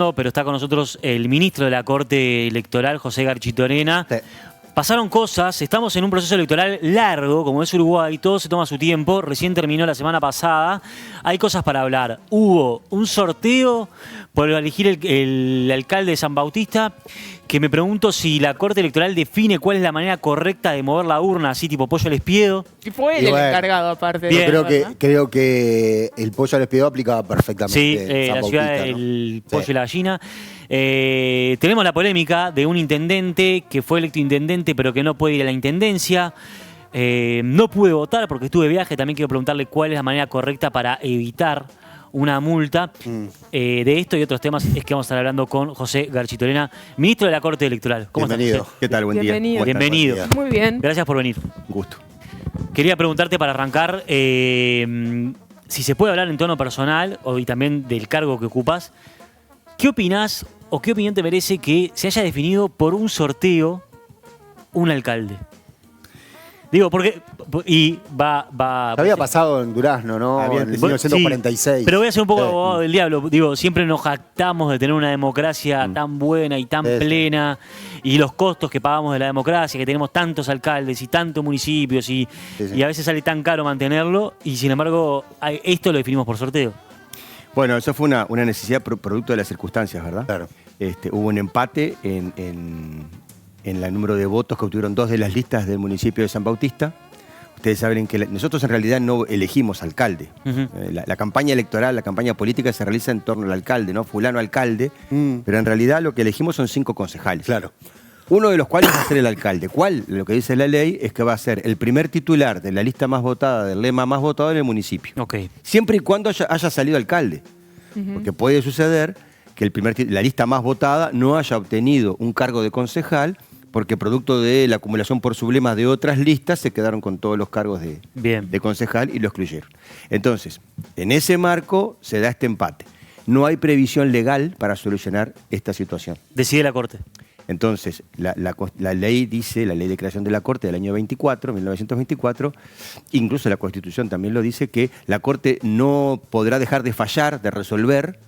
No, pero está con nosotros el ministro de la Corte Electoral, José Garchitorena. Sí. Pasaron cosas, estamos en un proceso electoral largo, como es Uruguay, todo se toma su tiempo, recién terminó la semana pasada, hay cosas para hablar. Hubo un sorteo por elegir el alcalde de San Bautista, que me pregunto si la Corte Electoral define cuál es la manera correcta de mover la urna, así tipo pollo al espiedo. Y fue él Y el bueno, encargado, aparte. bien. Creo que el pollo al espiedo aplicaba perfectamente. Sí, San la Bautista, ciudad ¿no? del pollo Sí. y la gallina. Tenemos la polémica de un intendente que fue electo intendente pero que no puede ir a la intendencia. No pude votar porque estuve de viaje. También quiero preguntarle cuál es la manera correcta para evitar una multa. De esto y otros temas es que vamos a estar hablando con José Garchitorena, ministro de la Corte Electoral. ¿Cómo estás, Bienvenido. José? ¿Qué tal? Buen día. Bienvenido. ¿Cómo estás? Bienvenido. Buen día. Muy bien. Gracias por venir. Un gusto. Quería preguntarte para arrancar si se puede hablar en tono personal y también del cargo que ocupas. ¿Qué opinás o qué opinión te merece que se haya definido por un sorteo un alcalde? Digo, porque... Y va... Había pasado en Durazno, ¿no? Había- En el sí, 1946. pero voy a ser un poco Sí. abogado del diablo. Digo, siempre nos jactamos de tener una democracia tan buena y tan Sí, sí. plena, y los costos que pagamos de la democracia, que tenemos tantos alcaldes y tantos municipios, y a veces sale tan caro mantenerlo, y sin embargo, esto lo definimos por sorteo. Bueno, eso fue una necesidad producto de las circunstancias, ¿verdad? Claro. Hubo un empate en el número de votos que obtuvieron dos de las listas del municipio de San Bautista. Ustedes saben que nosotros en realidad no elegimos alcalde. Ujú. La campaña electoral, la campaña política se realiza en torno al alcalde, ¿no? Fulano alcalde, pero en realidad lo que elegimos son 5 concejales. Claro. Uno de los cuales va a ser el alcalde. ¿Cuál? Lo que dice la ley es que va a ser el primer titular de la lista más votada, del lema más votado en el municipio. Ok. Siempre y cuando haya salido alcalde. Porque puede suceder que la lista más votada no haya obtenido un cargo de concejal porque producto de la acumulación por sublemas de otras listas se quedaron con todos los cargos Bien. de concejal y lo excluyeron. Entonces, en ese marco se da este empate. No hay previsión legal para solucionar esta situación. Decide la Corte. Entonces, la ley dice, la ley de creación de la Corte del año 1924, incluso la Constitución también lo dice, que la Corte no podrá dejar de fallar, de resolver,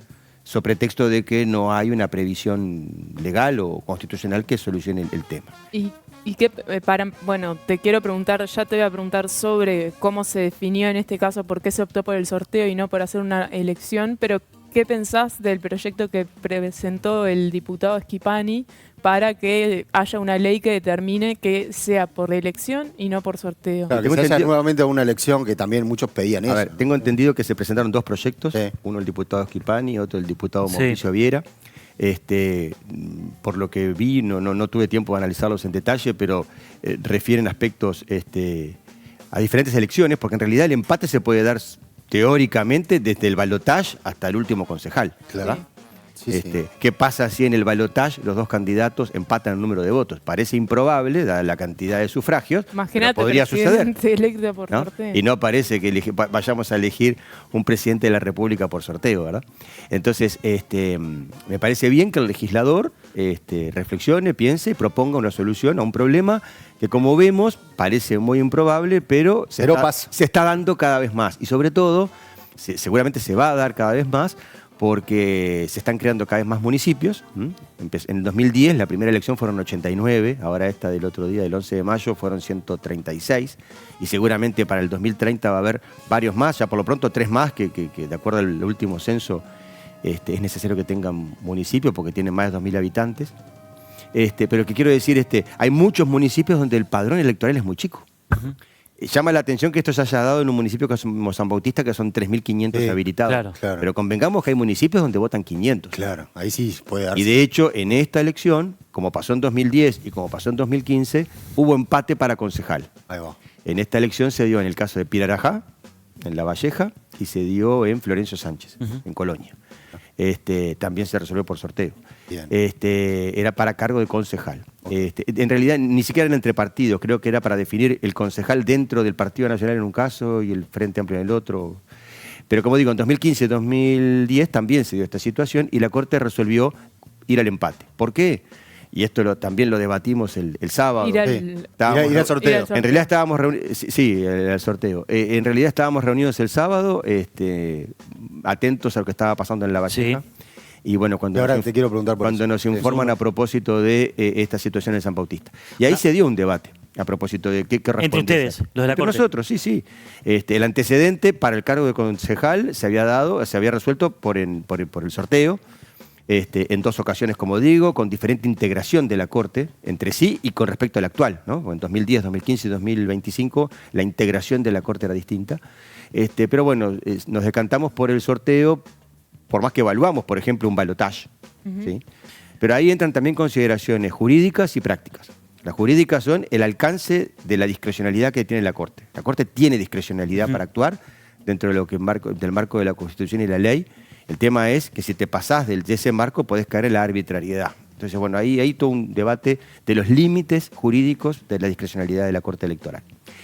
sobre pretexto de que no hay una previsión legal o constitucional que solucione el tema. Y qué, bueno, te quiero preguntar, ya te voy a preguntar sobre cómo se definió en este caso, por qué se optó por el sorteo y no por hacer una elección, pero ¿qué pensás del proyecto que presentó el diputado Schifani para que haya una ley que determine que sea por elección y no por sorteo? Claro, que Tengo se haya entendido- nuevamente una elección que también muchos pedían eso. A ver, tengo entendido que se presentaron dos proyectos, Sí. uno el diputado Schifani y otro el diputado Sí. Mauricio Viera. Por lo que vi, no tuve tiempo de analizarlos en detalle, pero refieren aspectos a diferentes elecciones, porque en realidad el empate se puede dar teóricamente desde el balotaje hasta el último concejal. Claro. Sí, sí. ¿Qué pasa si en el balotaje los dos candidatos empatan el número de votos? Parece improbable, dada la cantidad de sufragios, pero Imagínate podría suceder. presidente electo por ¿no? sorteo. Y no parece que vayamos a elegir un presidente de la República por sorteo, ¿verdad? Entonces, me parece bien que el legislador reflexione, piense y proponga una solución a un problema que, como vemos, parece muy improbable, pero se está dando cada vez más. Y sobre todo, seguramente se va a dar cada vez más porque se están creando cada vez más municipios. En el 2010 la primera elección fueron 89, ahora esta del otro día, del 11 de mayo, fueron 136, y seguramente para el 2030 va a haber varios más, ya por lo pronto 3 más, que de acuerdo al último censo es necesario que tengan municipios porque tienen más de 2.000 habitantes. Pero que quiero decir, hay muchos municipios donde el padrón electoral es muy chico. Llama la atención que esto se haya dado en un municipio como San Bautista, que son 3.500 habilitados. Claro. Claro. Pero convengamos que hay municipios donde votan 500. Claro, ahí sí puede darse. Y de hecho, en esta elección, como pasó en 2010 y como pasó en 2015, hubo empate para concejal. Ahí va. En esta elección se dio en el caso de Pirarajá, en La Valleja, y se dio en Florencio Sánchez, en Colonia. También se resolvió por sorteo. Bien. Era para cargo de concejal. En realidad ni siquiera eran entre partidos, creo que era para definir el concejal dentro del Partido Nacional en un caso y el Frente Amplio en el otro. Pero como digo, en 2015 y 2010 también se dio esta situación y la Corte resolvió ir al empate. ¿Por qué? Y esto también lo debatimos el sábado. Ir al sorteo. En realidad estábamos reunidos, sí, el sorteo. En realidad estábamos reunidos el sábado, atentos a lo que estaba pasando en La Valleja. Sí. Y bueno, cuando, Y ahora te quiero preguntar por cuando eso. nos informan a propósito de esta situación en San Bautista. Y ahí se dio un debate a propósito de qué responde. Entre ustedes, los de la Entre Corte. nosotros, sí. El antecedente para el cargo de concejal se había resuelto por el sorteo. En 2 ocasiones, como digo, con diferente integración de la Corte entre sí y con respecto al actual, ¿no? En 2010, 2015 y 2025 la integración de la Corte era distinta. Pero bueno, nos decantamos por el sorteo, por más que evaluamos, por ejemplo, un balotaje. ¿Sí? Pero ahí entran también consideraciones jurídicas y prácticas. Las jurídicas son el alcance de la discrecionalidad que tiene la Corte. La Corte tiene discrecionalidad para actuar dentro de del marco de la Constitución y la ley. El tema es que si te pasás de ese marco podés caer en la arbitrariedad. Entonces, bueno, ahí hay todo un debate de los límites jurídicos de la discrecionalidad de la Corte Electoral.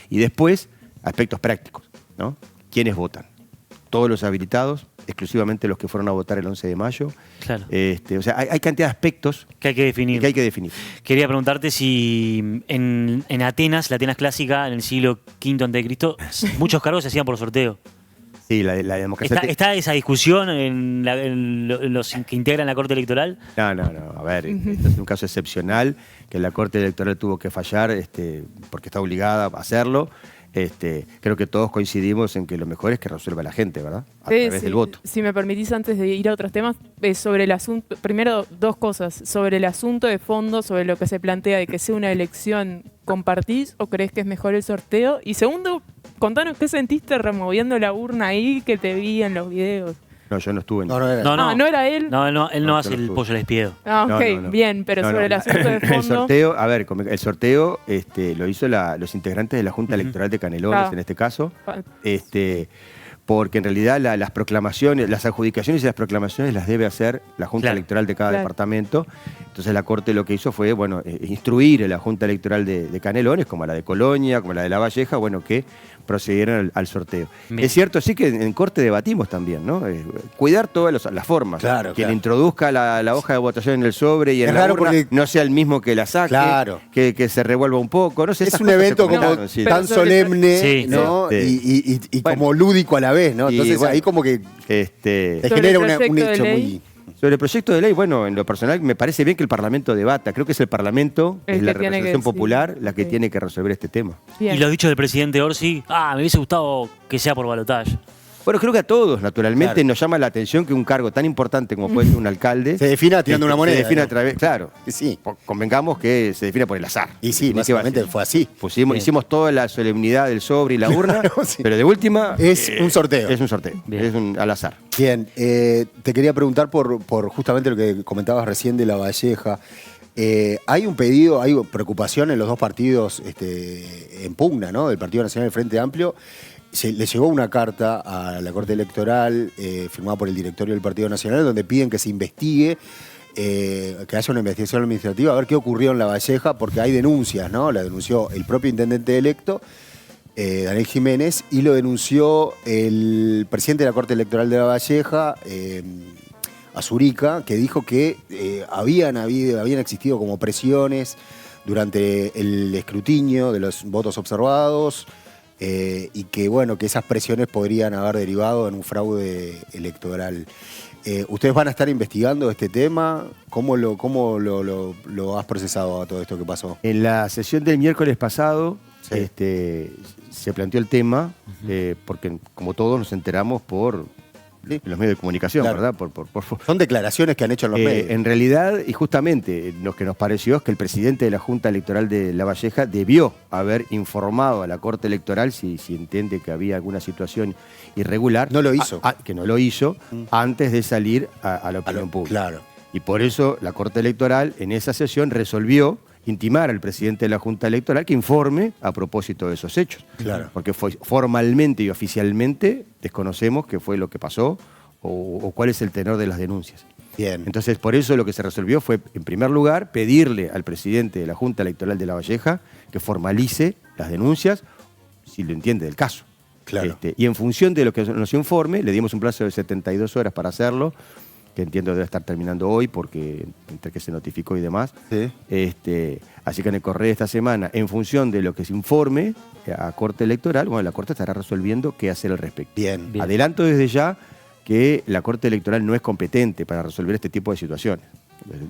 Y después, aspectos prácticos, ¿no? ¿Quiénes votan? Todos los habilitados, exclusivamente los que fueron a votar el 11 de mayo. Claro. O sea, hay cantidad de aspectos Que hay que definir. que hay que definir. Quería preguntarte si en Atenas, la Atenas clásica, en el siglo V a.C., muchos cargos se hacían por sorteo. Sí, la democracia... ¿Está esa discusión en los que integran la Corte Electoral? No. A ver, este es un caso excepcional que la Corte Electoral tuvo que fallar porque está obligada a hacerlo. Creo que todos coincidimos en que lo mejor es que resuelva la gente, ¿verdad? A través del voto. Si me permitís, antes de ir a otros temas, sobre el asunto, primero 2 cosas. Sobre el asunto de fondo, sobre lo que se plantea de que sea una elección, ¿compartís o crees que es mejor el sorteo? Y segundo, contanos qué sentiste removiendo la urna ahí que te vi en los videos. No, yo no estuve en... No era. ¿no era él? No, él no No, hace yo no el estuve. pollo al espiedo. Ah, ok, No. bien, pero sobre el asunto de El fondo... sorteo, a ver, el sorteo lo hizo los integrantes de la Junta Electoral de Canelones, Claro. en este caso, Ah. porque en realidad las proclamaciones, las adjudicaciones y las proclamaciones las debe hacer la Junta Claro. Electoral de cada Claro. departamento. Entonces la Corte lo que hizo fue, bueno, instruir a la Junta Electoral de Canelones, como la de Colonia, como la de La Valleja, bueno, que procedieran al sorteo. Bien. Es cierto, sí que en Corte debatimos también, ¿no? Cuidar todas las formas. Claro, Quien claro. introduzca la hoja de votación en el sobre y en Es la raro urna porque- no sea el mismo que la saque, Claro. que se revuelva un poco, no sé. Es esas un cosas se evento como comentaron, sí. tan Pero sobre- solemne, Sí, ¿no? sí. Y Bueno. como lúdico a la vez, ¿no? Y Entonces bueno, ahí como que te Sobre genera el un proyecto de hecho ley. muy... Sobre el proyecto de ley, bueno, en lo personal me parece bien que el Parlamento debata. Creo que es el Parlamento, El es la que tiene que representación decidir. popular, la que Sí. tiene que resolver este tema. Bien. Y los dichos del presidente Orsi, me hubiese gustado que sea por balotaje. Bueno, creo que a todos, naturalmente, Claro. nos llama la atención que un cargo tan importante como puede ser un alcalde... Se defina tirando una moneda, Se defina a ¿no? través... Claro. Sí. Convengamos que se define por el azar. Y sí, Definitivamente. básicamente fue así. Hicimos toda la solemnidad del sobre y la urna, Claro, sí. pero de última... Es un sorteo. Es un sorteo, Bien. es al azar. Bien, te quería preguntar por justamente lo que comentabas recién de La Valleja. Hay un pedido, hay preocupación en los 2 partidos en pugna, ¿no? Del Partido Nacional y el Frente Amplio. Le llegó una carta a la Corte Electoral firmada por el directorio del Partido Nacional donde piden que se investigue, que haya una investigación administrativa, a ver qué ocurrió en La Valleja, porque hay denuncias, ¿no? La denunció el propio intendente electo, Daniel Jiménez, y lo denunció el presidente de la Corte Electoral de La Valleja, Azurica, que dijo que habían existido como presiones durante el escrutinio de los votos observados, y que bueno, que esas presiones podrían haber derivado en un fraude electoral. ¿Ustedes van a estar investigando este tema? ¿Cómo lo has procesado a todo esto que pasó? En la sesión del miércoles pasado Sí. se planteó el tema, porque como todos nos enteramos por los medios de comunicación, Claro. ¿verdad? Son declaraciones que han hecho en los medios. En realidad, y justamente lo que nos pareció es que el presidente de la Junta Electoral de La Valleja debió haber informado a la Corte Electoral si entiende que había alguna situación irregular. No lo hizo. Que no lo hizo antes de salir a la opinión pública. Claro. Y por eso la Corte Electoral en esa sesión resolvió intimar al presidente de la Junta Electoral que informe a propósito de esos hechos. Claro. Porque formalmente y oficialmente desconocemos qué fue lo que pasó o cuál es el tenor de las denuncias. Bien. Entonces, por eso lo que se resolvió fue, en primer lugar, pedirle al presidente de la Junta Electoral de La Valleja que formalice las denuncias, si lo entiende del caso. Claro. Y en función de lo que nos informe, le dimos un plazo de 72 horas para hacerlo, que entiendo debe estar terminando hoy, porque entre que se notificó y demás. Sí. Así que en el correo de esta semana, en función de lo que se informe a Corte Electoral, bueno, la Corte estará resolviendo qué hacer al respecto. Bien. Bien. Adelanto desde ya que la Corte Electoral no es competente para resolver este tipo de situaciones.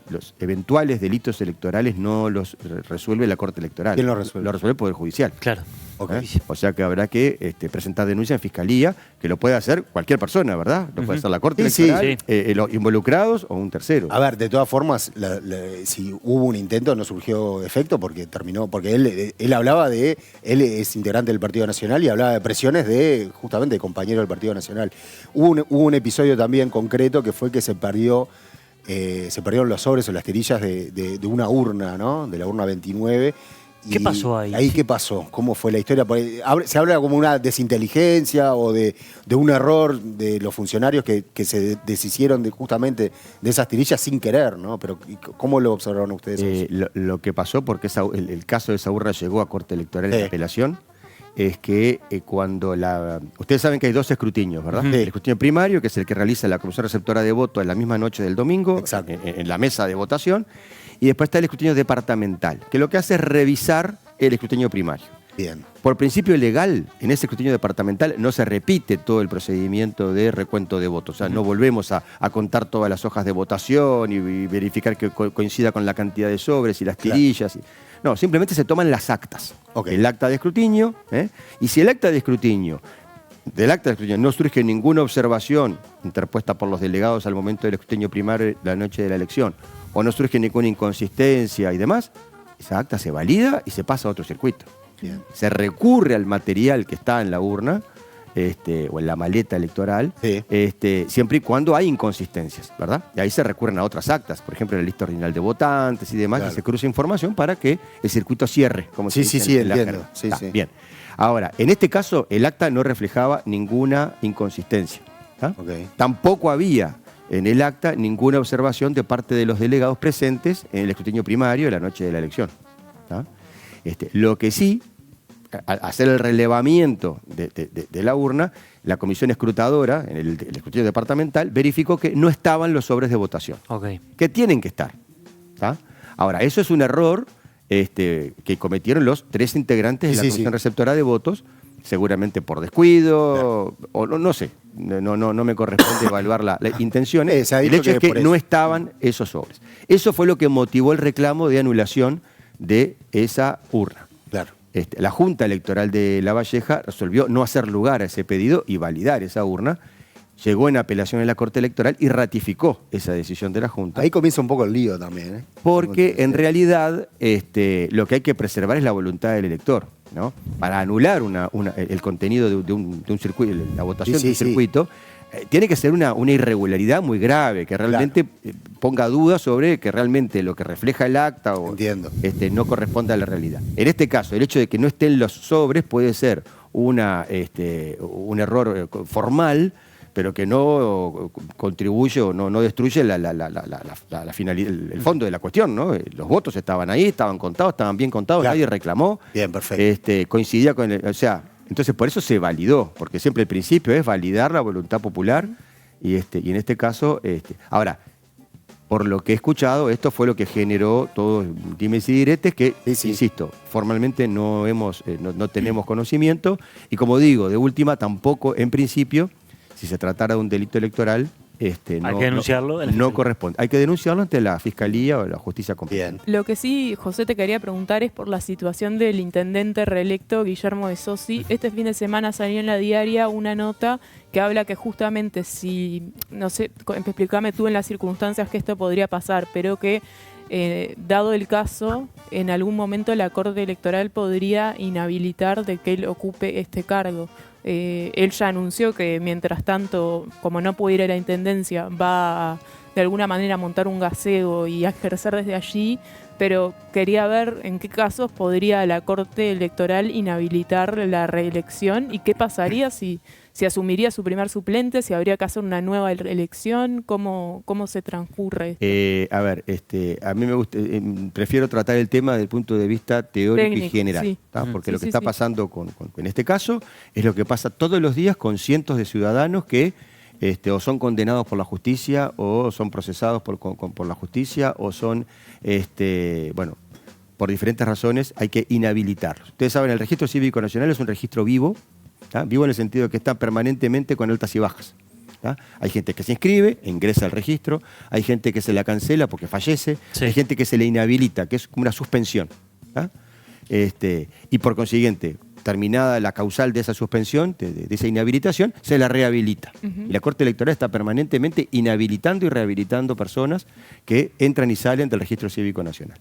Los eventuales delitos electorales no los resuelve la Corte Electoral. ¿Quién lo resuelve? Lo resuelve el Poder Judicial. Claro. Ok. O sea que habrá que presentar denuncia en Fiscalía, que lo puede hacer cualquier persona, ¿verdad? Lo puede hacer la Corte Sí, Electoral, sí. los involucrados o un tercero. A ver, de todas formas, si hubo un intento no surgió efecto porque terminó, porque él hablaba él es integrante del Partido Nacional y hablaba de presiones justamente de compañero del Partido Nacional. Hubo un episodio también concreto que fue que se perdieron los sobres o las tirillas de una urna, ¿no? De la urna 29. ¿Qué pasó ahí? ¿Ahí qué pasó? ¿Cómo fue la historia? Se habla como una desinteligencia o de un error de los funcionarios que se deshicieron justamente de esas tirillas sin querer, ¿no? Pero ¿cómo lo observaron ustedes? Lo que pasó, porque el caso de esa urna llegó a Corte Electoral en Sí. apelación, es que cuando ustedes saben que hay 2 escrutinios, ¿verdad? Sí. El escrutinio primario, que es el que realiza la Comisión Receptora de Voto en la misma noche del domingo, Exacto. en la mesa de votación, y después está el escrutinio departamental, que lo que hace es revisar el escrutinio primario. Bien. Por principio legal, en ese escrutinio departamental no se repite todo el procedimiento de recuento de votos. O sea, no volvemos a contar todas las hojas de votación y verificar que coincida con la cantidad de sobres y las tirillas. No, simplemente se toman las actas. Ok. El acta de escrutinio, y si del acta de escrutinio no surge ninguna observación interpuesta por los delegados al momento del escrutinio primario la noche de la elección, o no surge ninguna inconsistencia y demás, esa acta se valida y se pasa a otro circuito. Bien. Se recurre al material que está en la urna o en la maleta electoral, Sí. siempre y cuando hay inconsistencias, ¿verdad? Y ahí se recurren a otras actas, por ejemplo, la lista ordinal de votantes y demás, Claro. y se cruza información para que el circuito cierre, como se Sí, dice sí, en la entiendo. jerga. Sí, sí. Bien. Ahora, en este caso, el acta no reflejaba ninguna inconsistencia. ¿Tá? Ok. Tampoco había en el acta ninguna observación de parte de los delegados presentes en el escrutinio primario de la noche de la elección. ¿Tá? Lo que sí, al hacer el relevamiento de la urna, la comisión escrutadora, en el escrutinio departamental, verificó que no estaban los sobres de votación, Ok. que tienen que estar. ¿Tá? Ahora, eso es un error que cometieron los 3 integrantes de la Sí, comisión sí. receptora de votos, seguramente por descuido, o no sé, no me corresponde evaluar las intenciones. Se ha El dicho hecho es que que por no eso. estaban esos sobres. Eso fue lo que motivó el reclamo de anulación de esa urna. Claro. La Junta Electoral de La Valleja resolvió no hacer lugar a ese pedido y validar esa urna. Llegó en apelación en la Corte Electoral y ratificó esa decisión de la Junta. Ahí comienza un poco el lío también, ¿eh? Porque en realidad lo que hay que preservar es la voluntad del elector, ¿no? Para anular el contenido de un circuito, la votación Sí, de un sí. circuito, tiene que ser una irregularidad muy grave, que realmente ponga dudas sobre que realmente lo que refleja el acta o Entiendo. no corresponde a la realidad. En este caso, el hecho de que no estén los sobres puede ser un error formal, pero que no contribuye o no destruye la finalidad, el fondo de la cuestión, ¿no? Los votos estaban ahí, estaban contados, estaban bien contados, Claro. nadie reclamó. Bien, perfecto. Coincidía con entonces por eso se validó, porque siempre el principio es validar la voluntad popular y en este caso, ahora, por lo que he escuchado, esto fue lo que generó todos dimes y diretes que, Sí. insisto, formalmente no tenemos conocimiento y como digo, de última tampoco en principio, si se tratara de un delito electoral, Hay que denunciarlo en la no Fiscalía. corresponde. Hay que denunciarlo ante la Fiscalía o la Justicia competente. Bien. Lo que sí, José, te quería preguntar es por la situación del intendente reelecto Guillermo de Sosi. Este fin de semana salió en la diaria una nota que habla que justamente si, no sé, explícame tú en las circunstancias que esto podría pasar, pero que dado el caso, en algún momento la Corte Electoral podría inhabilitar de que él ocupe este cargo. Él ya anunció que mientras tanto, como no puede ir a la Intendencia, va a, de alguna manera a montar un gaseo y a ejercer desde allí, pero quería ver en qué casos podría la Corte Electoral inhabilitar la reelección y qué pasaría si asumiría su primer suplente, si habría que hacer una nueva elección, cómo se transcurre. A mí me gusta, prefiero tratar el tema desde el punto de vista teórico Técnico, y general, sí. ¿tá? Porque Sí, lo que sí, está sí. pasando en este caso es lo que pasa todos los días con cientos de ciudadanos que o son condenados por la justicia o son procesados por la justicia o son, por diferentes razones hay que inhabilitarlos. Ustedes saben, el Registro Cívico Nacional es un registro vivo, ¿tá? Vivo en el sentido de que está permanentemente con altas y bajas. ¿tá? Hay gente que se inscribe, ingresa al registro, hay gente que se la cancela porque fallece, Sí. hay gente que se le inhabilita, que es como una suspensión. ¿Tá? Y por consiguiente, terminada la causal de esa suspensión, de esa inhabilitación, se la rehabilita. Y la Corte Electoral está permanentemente inhabilitando y rehabilitando personas que entran y salen del Registro Cívico Nacional.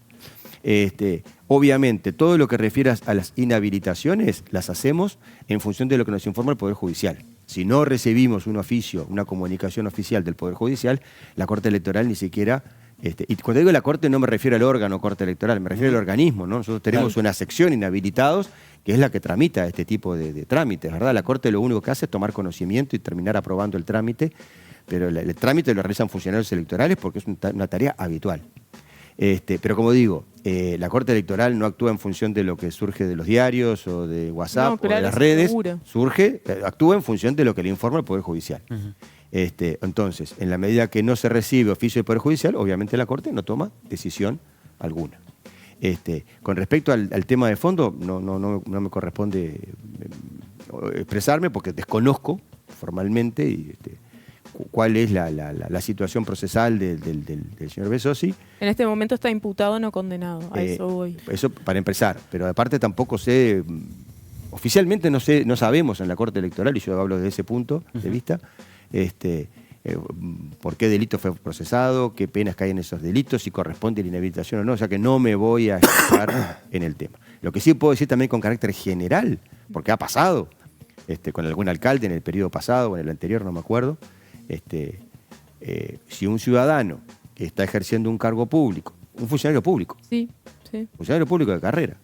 Obviamente, todo lo que refiere a las inhabilitaciones las hacemos en función de lo que nos informa el Poder Judicial. Si no recibimos un oficio, una comunicación oficial del Poder Judicial, la Corte Electoral ni siquiera... y cuando digo la Corte no me refiero al órgano Corte Electoral, me refiero al organismo, ¿no? Nosotros tenemos una sección inhabilitados que es la que tramita este tipo de trámites, ¿verdad? La Corte lo único que hace es tomar conocimiento y terminar aprobando el trámite, pero el trámite lo realizan funcionarios electorales porque es una tarea habitual. Pero como digo, la Corte Electoral no actúa en función de lo que surge de los diarios o de WhatsApp o de las redes, seguro. actúa en función de lo que le informa el Poder Judicial. Entonces, en la medida que no se recibe oficio del Poder Judicial, obviamente la Corte no toma decisión alguna. Con respecto al tema de fondo, no me corresponde expresarme porque desconozco formalmente cuál es la situación procesal del señor Besosi. En este momento está imputado, no condenado. A eso voy. Eso para empezar, pero aparte tampoco sé, oficialmente no sabemos en la Corte Electoral, y yo hablo desde ese punto de vista, por qué delito fue procesado, qué penas caen en esos delitos, si corresponde la inhabilitación o no, o sea que no me voy a expresar en el tema. Lo que sí puedo decir también con carácter general, porque ha pasado con algún alcalde en el periodo pasado o en el anterior, no me acuerdo, si un ciudadano que está ejerciendo un cargo público, un funcionario público, Sí. funcionario público de carrera,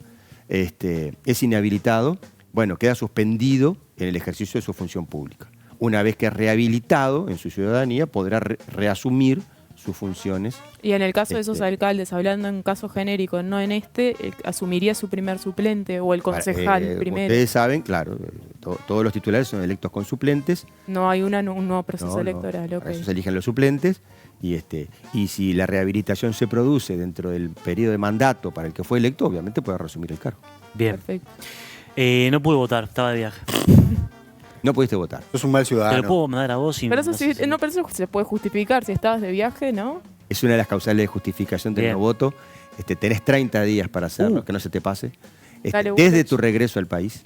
es inhabilitado, bueno, queda suspendido en el ejercicio de su función pública. Una vez que es rehabilitado en su ciudadanía, podrá reasumir sus funciones. Y en el caso de esos alcaldes, hablando en caso genérico, no en asumiría su primer suplente o el concejal primero. Ustedes saben, claro, todos los titulares son electos con suplentes. No hay un nuevo proceso No, electoral. para Ok. eso se eligen los suplentes. Y si la rehabilitación se produce dentro del periodo de mandato para el que fue electo, obviamente puede reasumir el cargo. Bien. Perfecto. No pude votar, estaba de viaje. No pudiste votar. Sos un mal Te ciudadano. lo puedo mandar a vos y Pero eso, no sé si- pero eso se puede justificar si estabas de viaje, ¿no? Es una de las causales de justificación del Bien. no voto. Tenés 30 días para hacerlo, que no se te pase. Dale, Desde Bullrich. tu regreso al país.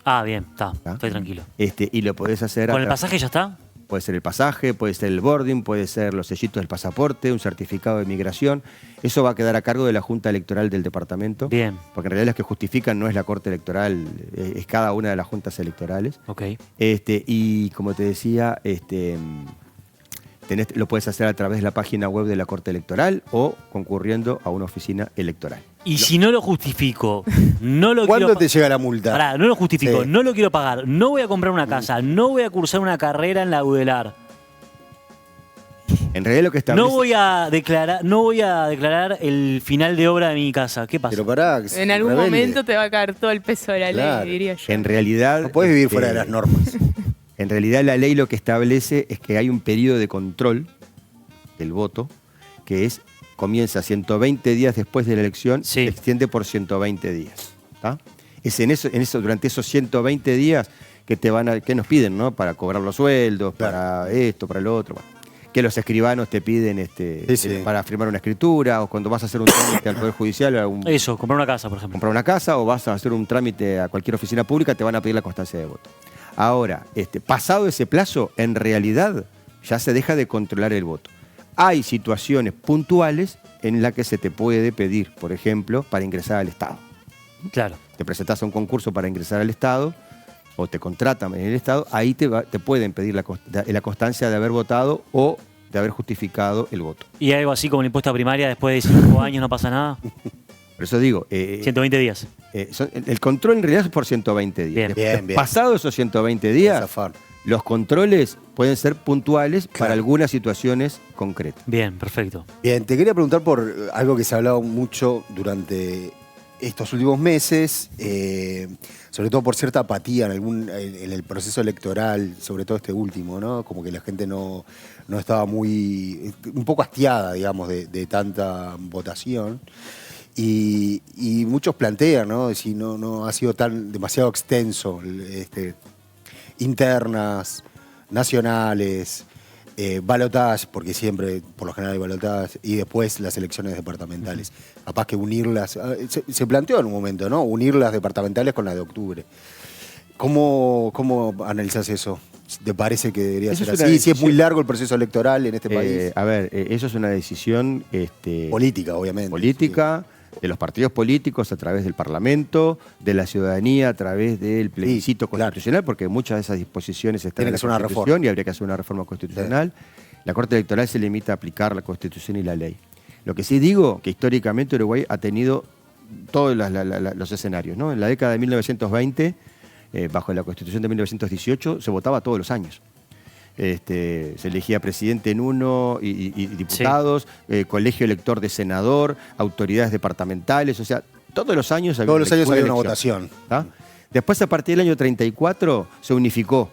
Ah, bien, está, ¿Ah? estoy tranquilo. Y lo podés hacer... ¿Con el pasaje ya está? Puede ser el pasaje, puede ser el boarding, puede ser los sellitos del pasaporte, un certificado de migración. Eso va a quedar a cargo de la Junta Electoral del departamento. Bien. Porque en realidad las que justifican no es la Corte Electoral, es cada una de las juntas electorales. Ok. Y como te decía, lo puedes hacer a través de la página web de la Corte Electoral o concurriendo a una oficina electoral. Y si no lo justifico, no lo ¿Cuándo quiero... te llega la multa? Pará, no lo justifico, Sí. no lo quiero pagar, no voy a comprar una casa, no voy a cursar una carrera en la UDELAR. En realidad lo que establece... No voy a declarar el final de obra de mi casa. ¿Qué pasa? Pero pará, En algún rebelde. momento te va a caer todo el peso de la Claro. ley, diría yo. En realidad... No podés vivir fuera de las normas. En realidad la ley lo que establece es que hay un periodo de control del voto que comienza 120 días después de la elección, Sí. se extiende por 120 días. ¿Tá? Es en eso, durante esos 120 días que nos piden, ¿no? Para cobrar los sueldos, Claro. para esto, para lo otro. Bueno, que los escribanos te piden Sí. para firmar una escritura, o cuando vas a hacer un trámite al Poder Judicial, Eso, comprar una casa, por ejemplo. comprar una casa, o vas a hacer un trámite a cualquier oficina pública, te van a pedir la constancia de voto. Ahora, pasado ese plazo, en realidad ya se deja de controlar el voto. Hay situaciones puntuales en las que se te puede pedir, por ejemplo, para ingresar al Estado. Claro. Te presentás a un concurso para ingresar al Estado o te contratan en el Estado, ahí te pueden pedir la constancia de haber votado o de haber justificado el voto. Y algo así como el impuesto a primaria, después de 5 años no pasa nada. Por eso digo, 120 días. el control en realidad es por 120 días. Bien, bien. Pasado esos 120 días, Zafar. los controles pueden ser puntuales para algunas situaciones concretas. Bien, perfecto. Bien, te quería preguntar por algo que se ha hablado mucho durante estos últimos meses, sobre todo por cierta apatía en el proceso electoral, sobre todo este último, ¿no? Como que la gente no estaba un poco hastiada, digamos, de tanta votación. Y muchos plantean, ¿no? Si no ha sido demasiado extenso, internas, nacionales. balotaje, porque siempre, por lo general hay balotaje, y después las elecciones departamentales. Capaz que unirlas, se planteó en un momento, ¿no? Unir las departamentales con las de octubre. ¿Cómo analizás eso? ¿Te parece que debería Eso ser es una así? Si es muy decisión. largo el proceso electoral en este país. A ver, eso es una decisión Política, obviamente. política, de los partidos políticos a través del Parlamento, de la ciudadanía a través del plebiscito claro. constitucional, porque muchas de esas disposiciones están Tiene en que la ser una Constitución reforma. y habría que hacer una reforma constitucional. La Corte Electoral se limita a aplicar la Constitución y la ley. Lo que sí digo, que históricamente Uruguay ha tenido todos los escenarios, ¿no? En la década de 1920, bajo la Constitución de 1918, se votaba todos los años. Se elegía presidente en uno y diputados, colegio elector de senador, autoridades departamentales, o sea, todos los años había Todos los años había una elección, votación. ¿tá? Después, a partir del año 34, se unificó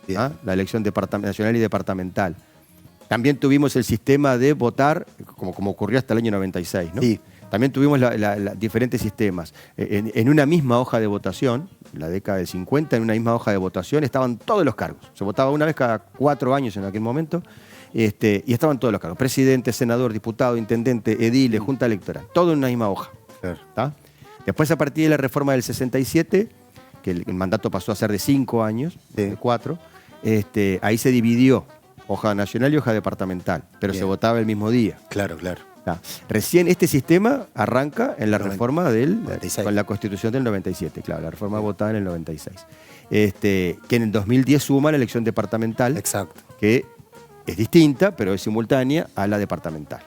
Bien. ¿tá? La elección nacional y departamental. También tuvimos el sistema de votar, como ocurrió hasta el año 96, ¿no? Sí. También tuvimos diferentes sistemas. En una misma hoja de votación, en la década del 50, en una misma hoja de votación estaban todos los cargos. Se votaba una vez cada 4 años en aquel momento, y estaban todos los cargos. Presidente, senador, diputado, intendente, edile, junta electoral. Todo en una misma hoja. Claro. ¿Tá? Después, a partir de la reforma del 67, que el mandato pasó a ser de 5 años, Sí. de 4, ahí se dividió hoja nacional y hoja departamental, pero Bien. se votaba el mismo día. Claro, claro. Recién este sistema arranca en la reforma del 96. con la Constitución del 97, claro, la reforma votada en el 96. Que en el 2010 suma la elección departamental, Exacto. que es distinta, pero es simultánea a la departamental.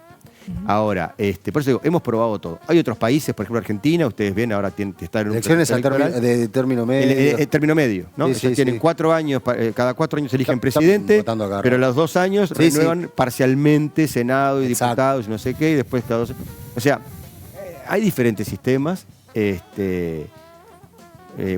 Ahora, por eso digo, hemos probado todo. Hay otros países, por ejemplo Argentina, ustedes ven, ahora están en un Elecciones proceso electoral. de término medio. El término medio, ¿no? Sí, Ellos sí, tienen sí. 4 años, cada 4 años eligen Estamos presidente, votando acá, pero a ¿no? los 2 años Sí, renuevan parcialmente Senado y Exacto. diputados y no sé qué, y después cada 2. O sea, hay diferentes sistemas.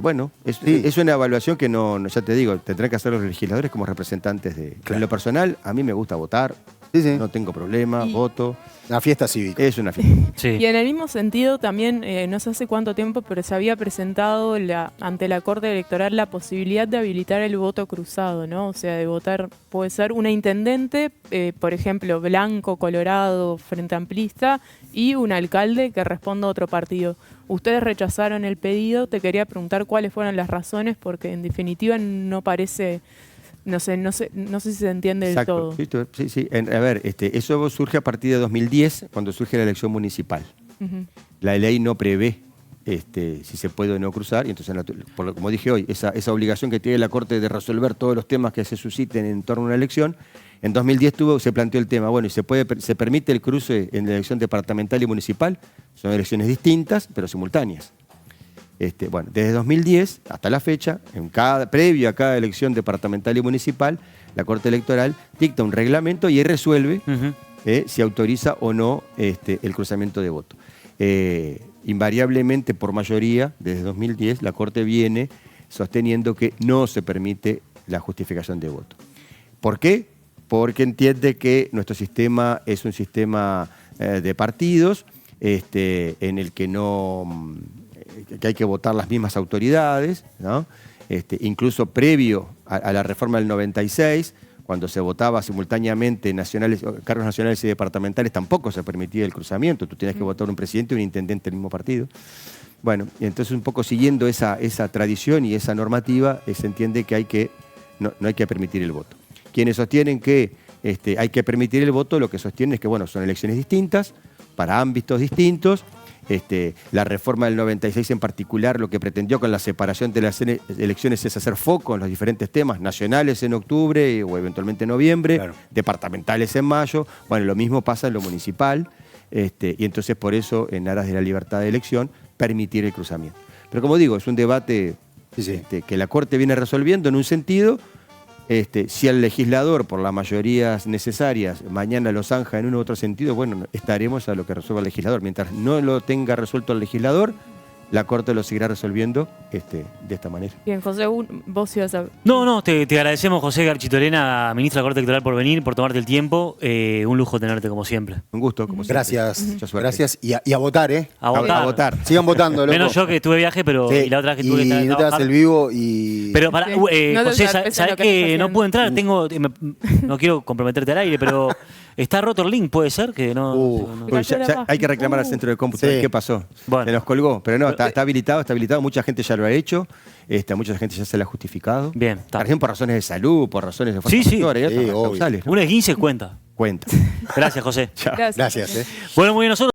Bueno, es una evaluación que ya te digo, tendrán que hacer los legisladores como representantes de. Claro. En lo personal, a mí me gusta votar, Sí, sí. no tengo problema, Y- voto. Una fiesta cívica. Es una fiesta. Sí. Y en el mismo sentido también, no sé hace cuánto tiempo, pero se había presentado ante la Corte Electoral la posibilidad de habilitar el voto cruzado, ¿no? O sea, de votar, puede ser una intendente, por ejemplo, blanco, colorado, frente amplista, y un alcalde que responda a otro partido. Ustedes rechazaron el pedido, te quería preguntar cuáles fueron las razones, porque en definitiva no parece... No sé si se entiende del todo. Sí. A ver, eso surge a partir de 2010, cuando surge la elección municipal. Ujú. La ley no prevé si se puede o no cruzar, y entonces, como dije hoy, esa obligación que tiene la Corte de resolver todos los temas que se susciten en torno a una elección, en 2010 se planteó el tema, bueno, y se permite el cruce en la elección departamental y municipal, son elecciones distintas, pero simultáneas. Bueno, desde 2010 hasta la fecha, previo a cada elección departamental y municipal, la Corte Electoral dicta un reglamento y resuelve Ujú. si autoriza o no el cruzamiento de voto. Invariablemente, por mayoría, desde 2010, la Corte viene sosteniendo que no se permite la justificación de voto. ¿Por qué? Porque entiende que nuestro sistema es un sistema de partidos en el que que hay que votar las mismas autoridades, ¿no? Incluso previo a la reforma del 96, cuando se votaba simultáneamente cargos nacionales y departamentales, tampoco se permitía el cruzamiento. Tú tenías que votar un presidente y un intendente del mismo partido. Bueno, y entonces un poco siguiendo esa tradición y esa normativa, se entiende que no hay que permitir el voto. Quienes sostienen que hay que permitir el voto, lo que sostienen es que bueno, son elecciones distintas, para ámbitos distintos. La reforma del 96 en particular, lo que pretendió con la separación de las elecciones es hacer foco en los diferentes temas, nacionales en octubre o eventualmente en noviembre, Claro. departamentales en mayo. Bueno, lo mismo pasa en lo municipal, y entonces por eso, en aras de la libertad de elección, permitir el cruzamiento. Pero como digo, es un debate Sí. que la Corte viene resolviendo en un sentido. Si el legislador, por las mayorías necesarias, mañana lo zanja en uno u otro sentido, bueno, estaremos a lo que resuelva el legislador. Mientras no lo tenga resuelto el legislador, la Corte lo seguirá resolviendo de esta manera. Bien, José, vos ibas a... No, te agradecemos, José Garchitorena, ministro de la Corte Electoral, por venir, por tomarte el tiempo. Un lujo tenerte como siempre. Un gusto, como siempre. Gracias, Mucha suerte. gracias. Y a votar, ¿eh? A votar. A votar. Sigan votando, loco. Menos yo que tuve viaje, pero Sí, y la otra vez que tuve que y estar no te das trabajar. el vivo y... Pero para, Sí. No te José, das pesa ¿sabés lo que que estás no haciendo. puedo entrar? No quiero comprometerte al aire, pero está roto el link, ¿puede ser? Que no, no- Uy, ya hay que reclamar al centro de cómputo. Sí. ¿Qué pasó? Bueno. Se nos colgó. Pero no, está habilitado. Mucha gente ya lo ha hecho. Mucha gente ya se lo ha justificado. Bien, está. Por ejemplo, por razones de salud, por razones de fuerza Sí, sí. mayor, hay otras Sí, obvio. causales, ¿no? Una de 15 cuenta. Cuenta. Gracias, José. Chao. Gracias. Gracias, ¿eh? Bueno, muy bien, nosotros.